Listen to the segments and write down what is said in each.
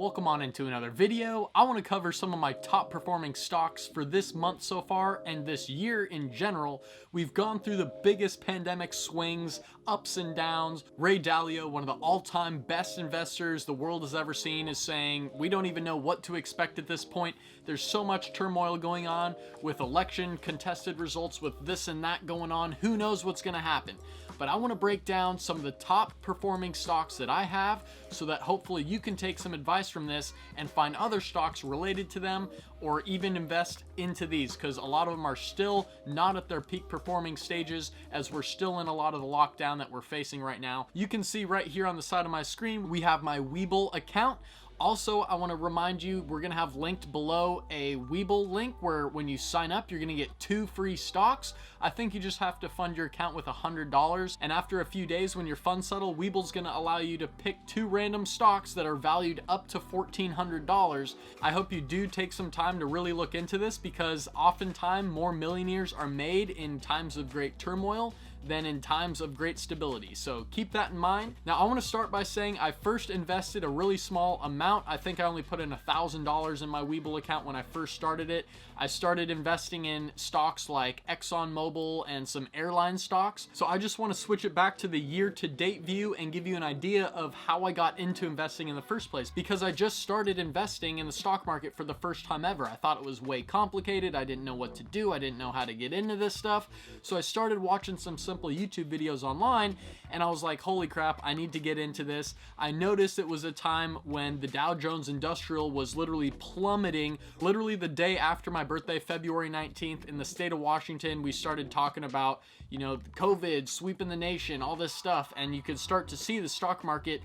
Welcome on into another video. I want to cover some of my top performing stocks for this month so far and this year in general. We've gone through the biggest pandemic swings, ups and downs. Ray Dalio, one of the all-time best investors the world has ever seen, is saying we don't even know what to expect at this point. There's so much turmoil going on with election contested results, with this and that going on. Who knows what's going to happen? But I want to break down some of the top performing stocks that I have so that hopefully you can take some advice from this and find other stocks related to them, or even invest into these, because a lot of them are still not at their peak performing stages, as we're still in a lot of the lockdown that we're facing right now. You can see right here on the side of my screen, we have my Webull account. Also, I want to remind you, we're going to have linked below a Webull link where when you sign up, you're going to get 2 free stocks. I think you just have to fund your account with $100. And after a few days, when your funds settle, Webull's going to allow you to pick 2 random stocks that are valued up to $1,400. I hope you do take some time to really look into this, because oftentimes more millionaires are made in times of great turmoil than in times of great stability. So keep that in mind. Now, I want to start by saying I first invested a really small amount. I think I only put in $1,000 in my Webull account when I first started it. I started investing in stocks like ExxonMobil and some airline stocks. So I just want to switch it back to the year-to-date view and give you an idea of how I got into investing in the first place, because I just started investing in the stock market for the first time ever. I thought it was way complicated. I didn't know what to do. I didn't know how to get into this stuff. So I started watching some simple YouTube videos online, and I was like, holy crap, I need to get into this. I noticed it was a time when the Dow Jones Industrial was literally plummeting. Literally the day after my birthday, February 19th, in the state of Washington, we started talking about, COVID sweeping the nation, all this stuff, and you could start to see the stock market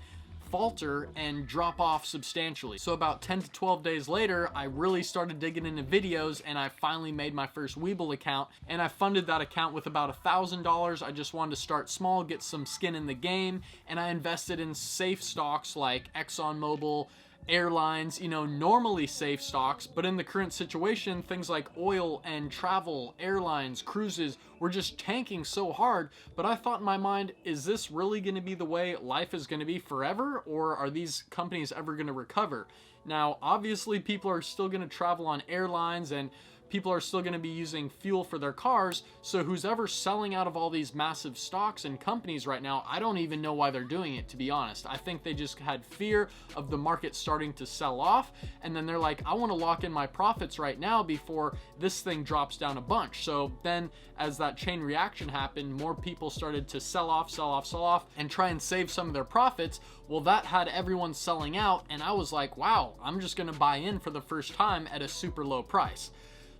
falter and drop off substantially. So about 10 to 12 days later, I really started digging into videos, and I finally made my first Webull account, and I funded that account with about $1,000. I just wanted to start small, get some skin in the game, and I invested in safe stocks like ExxonMobil, airlines, normally safe stocks, but in the current situation, things like oil and travel, airlines, cruises were just tanking so hard. But I thought in my mind, is this really going to be the way life is going to be forever, or are these companies ever going to recover? Now, obviously, people are still going to travel on airlines, and people are still going to be using fuel for their cars. So who's ever selling out of all these massive stocks and companies right now, I don't even know why they're doing it, to be honest. I think they just had fear of the market starting to sell off, and then they're like, I want to lock in my profits right now before this thing drops down a bunch. So then as that chain reaction happened, more people started to sell off, and try and save some of their profits. Well, that had everyone selling out, and I was like, wow, I'm just going to buy in for the first time at a super low price.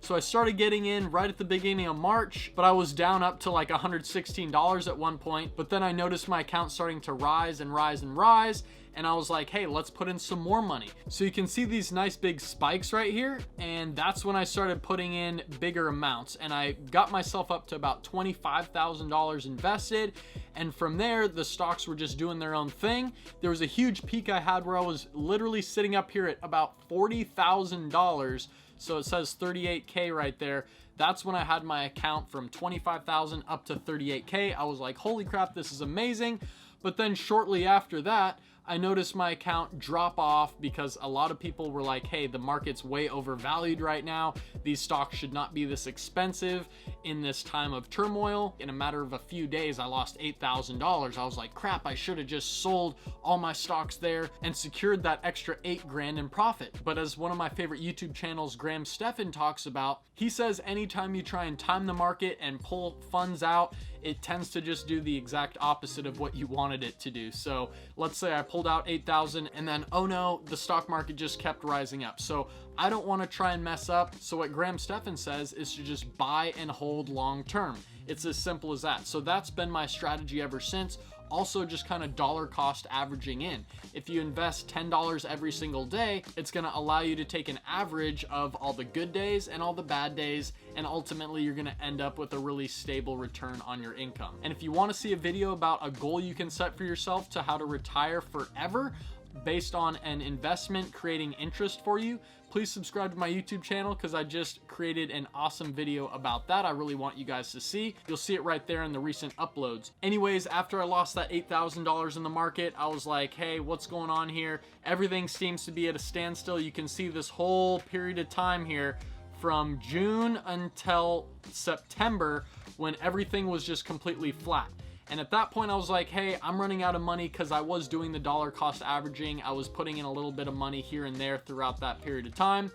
So I started getting in right at the beginning of March, but I was down up to like $116 at one point. But then I noticed my account starting to rise and rise and rise, and I was like, hey, let's put in some more money. So you can see these nice big spikes right here, and that's when I started putting in bigger amounts, and I got myself up to about $25,000 invested. And from there, the stocks were just doing their own thing. There was a huge peak I had where I was literally sitting up here at about $40,000. So it says 38K right there. That's when I had my account from 25,000 up to 38K. I was like, holy crap, this is amazing. But then shortly after that, I noticed my account drop off, because a lot of people were like, hey, the market's way overvalued right now. These stocks should not be this expensive in this time of turmoil. In a matter of a few days, I lost $8,000. I was like, crap, I should have just sold all my stocks there and secured that extra $8,000 in profit. But as one of my favorite YouTube channels, Graham Stephan, talks about, he says anytime you try and time the market and pull funds out, it tends to just do the exact opposite of what you wanted it to do. So let's say I pulled out 8,000, and then, oh no, the stock market just kept rising up. So I don't want to try and mess up. So what Graham Stephan says is to just buy and hold long term. It's as simple as that. So that's been my strategy ever since. Also, just kind of dollar cost averaging in. If you invest $10 every single day, it's going to allow you to take an average of all the good days and all the bad days, and ultimately you're going to end up with a really stable return on your income. And if you want to see a video about a goal you can set for yourself to how to retire forever, based on an investment creating interest for you, please subscribe to my YouTube channel because I just created an awesome video about that. I really want you guys to see. You'll see it right there in the recent uploads. Anyways, after I lost that $8,000 in the market, I was like, hey, what's going on here? Everything seems to be at a standstill. You can see this whole period of time here from June until September when everything was just completely flat. And at that point I was like, hey, I'm running out of money because I was doing the dollar cost averaging. I was putting in a little bit of money here and there throughout that period of time.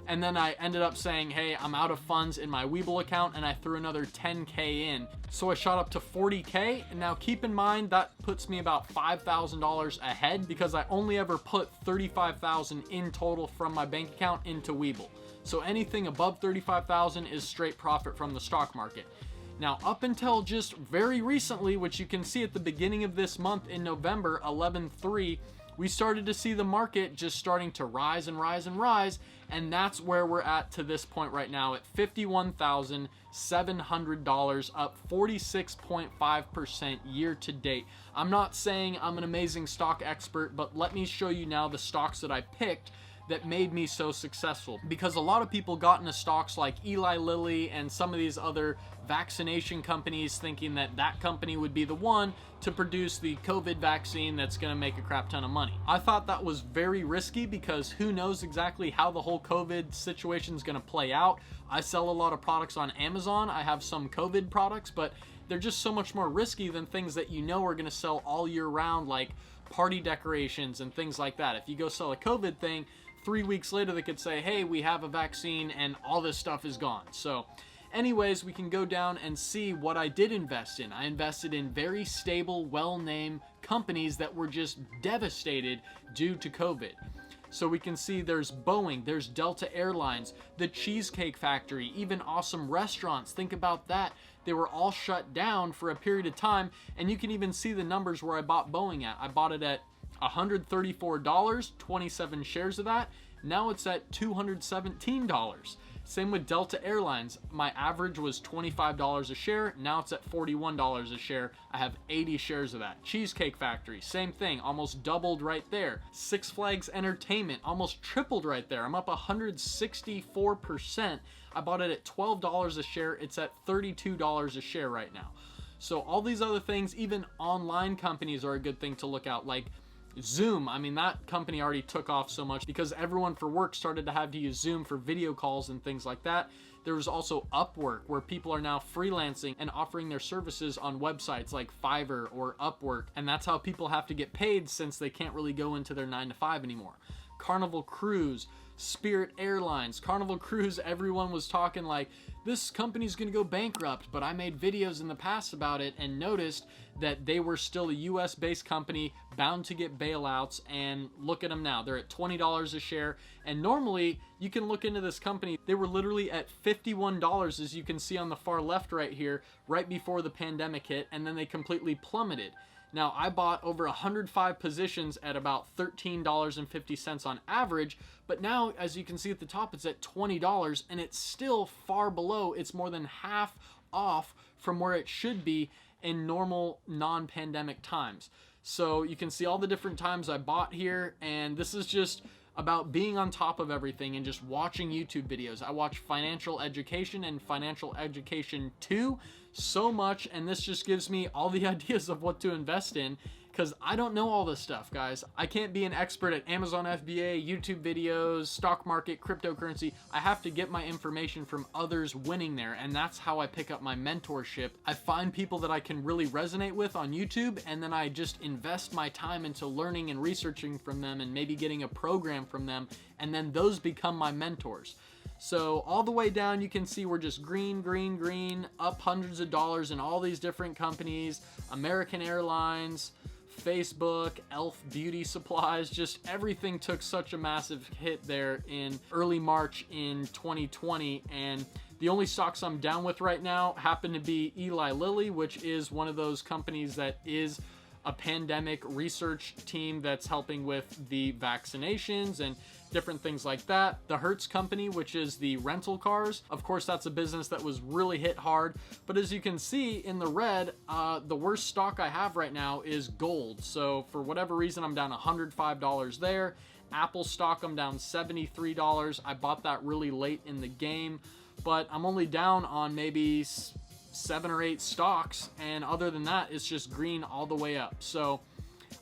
And then I ended up saying, hey, I'm out of funds in my Webull account, and I threw another 10K in. So I shot up to 40K. And now keep in mind that puts me about $5,000 ahead because I only ever put $35,000 in total from my bank account into Webull. So anything above $35,000 is straight profit from the stock market. Now, up until just very recently, which you can see at the beginning of this month in November, 11/3, we started to see the market just starting to rise and rise and rise, and that's where we're at to this point right now at $51,700, up 46.5% year to date. I'm not saying I'm an amazing stock expert, but let me show you now the stocks that I picked that made me so successful, because a lot of people got into stocks like Eli Lilly and some of these other vaccination companies thinking that that company would be the one to produce the COVID vaccine that's going to make a crap ton of money. I thought that was very risky because who knows exactly how the whole COVID situation is going to play out. I sell a lot of products on Amazon. I have some COVID products, but they're just so much more risky than things that you know are going to sell all year round, like party decorations and things like that. If you go sell a COVID thing, 3 weeks later they could say, hey, we have a vaccine, and all this stuff is gone. So anyways, we can go down and see what I did invest in. I invested in very stable, well-named companies that were just devastated due to COVID. So we can see there's Boeing, there's Delta Airlines, the Cheesecake Factory, even awesome restaurants. Think about that. They were all shut down for a period of time, and you can even see the numbers where I bought Boeing at. I bought it at $134, 27 shares of that. Now it's at $217. Same with Delta Airlines. My average was $25 a share. Now it's at $41 a share. I have 80 shares of that. Cheesecake Factory, same thing, almost doubled right there. Six Flags Entertainment, almost tripled right there. I'm up 164%. I bought it at $12 a share. It's at $32 a share right now. So all these other things, even online companies, are a good thing to look out, like Zoom. I mean, that company already took off so much because everyone for work started to have to use Zoom for video calls and things like that. There was also Upwork, where people are now freelancing and offering their services on websites like Fiverr or Upwork, and that's how people have to get paid since they can't really go into their 9 to 5 anymore. Carnival Cruise, Spirit Airlines. Carnival Cruise, everyone was talking like, this company's gonna go bankrupt, but I made videos in the past about it and noticed that they were still a US based company bound to get bailouts, and look at them now. They're at $20 a share, and normally you can look into this company. They were literally at $51, as you can see on the far left right here, right before the pandemic hit, and then they completely plummeted. Now, I bought over 105 positions at about $13.50 on average, but now, as you can see at the top, it's at $20, and it's still far below. It's more than half off from where it should be in normal non-pandemic times. So you can see all the different times I bought here, and this is just about being on top of everything and just watching YouTube videos. I watch Financial Education and Financial Education 2 so much, and this just gives me all the ideas of what to invest in, because I don't know all this stuff, guys. I can't be an expert at Amazon FBA, YouTube videos, stock market, cryptocurrency. I have to get my information from others winning there, and that's how I pick up my mentorship. I find people that I can really resonate with on YouTube, and then I just invest my time into learning and researching from them and maybe getting a program from them, and then those become my mentors. So all the way down, you can see we're just green, green, green, up hundreds of dollars in all these different companies, American Airlines, Facebook, Elf Beauty Supplies, just everything took such a massive hit there in early March in 2020. And the only stocks I'm down with right now happen to be Eli Lilly, which is one of those companies that is a pandemic research team that's helping with the vaccinations and different things like that. The Hertz company, which is the rental cars, of course, that's a business that was really hit hard. But as you can see in the red, the worst stock I have right now is gold. So for whatever reason, I'm down $105 there. Apple stock, I'm down $73. I bought that really late in the game, but I'm only down on maybe 7 or 8 stocks, and other than that, it's just green all the way up. So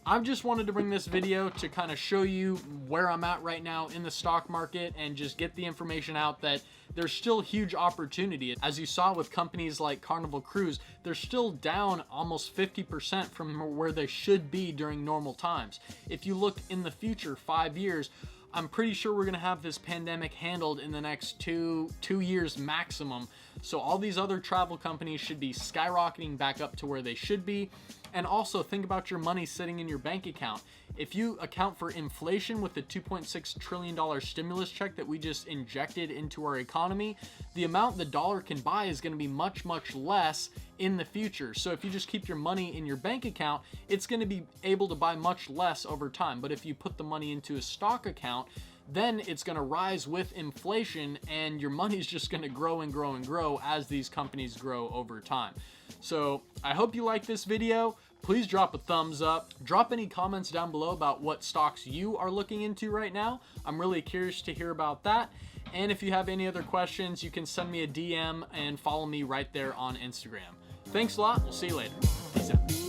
I just wanted to bring this video to kind of show you where I'm at right now in the stock market and just get the information out that there's still huge opportunity. As you saw with companies like Carnival Cruise, they're still down almost 50% from where they should be during normal times. If you look in the future, 5 years, I'm pretty sure we're gonna have this pandemic handled in the next two years maximum. So all these other travel companies should be skyrocketing back up to where they should be. And also think about your money sitting in your bank account. If you account for inflation with the $2.6 trillion stimulus check that we just injected into our economy, the amount the dollar can buy is going to be much, much less in the future. So if you just keep your money in your bank account, it's going to be able to buy much less over time. But if you put the money into a stock account, then it's going to rise with inflation, and your money's just going to grow and grow and grow as these companies grow over time. So I hope you like this video. Please drop a thumbs up. Drop any comments down below about what stocks you are looking into right now. I'm really curious to hear about that. And if you have any other questions, you can send me a DM and follow me right there on Instagram. Thanks a lot. We'll see you later. Peace out.